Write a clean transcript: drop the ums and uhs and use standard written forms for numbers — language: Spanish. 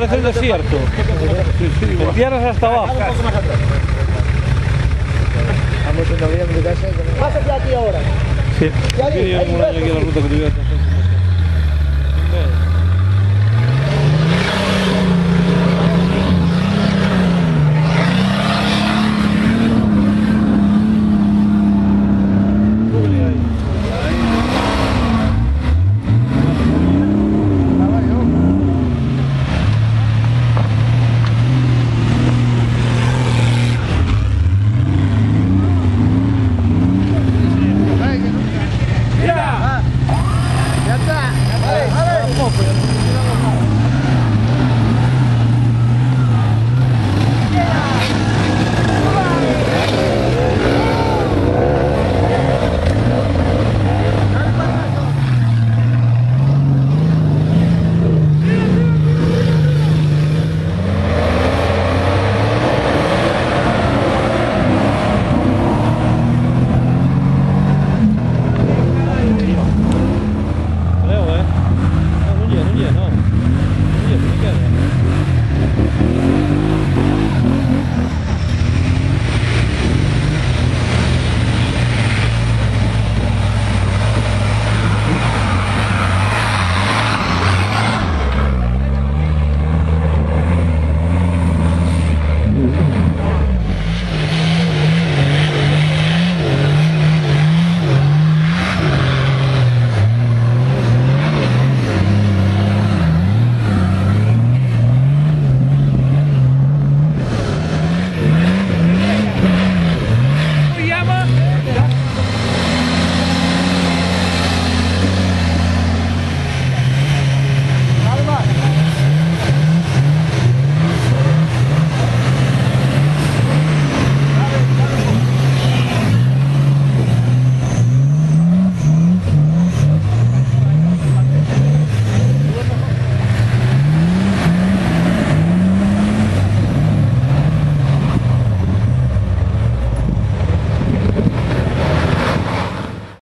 parece el desierto. En tierras hasta abajo. Vamos en noviembre de casa. Pásate aquí ahora. Sí. Yo llevo un año aquí en la ruta que te voy a hacer.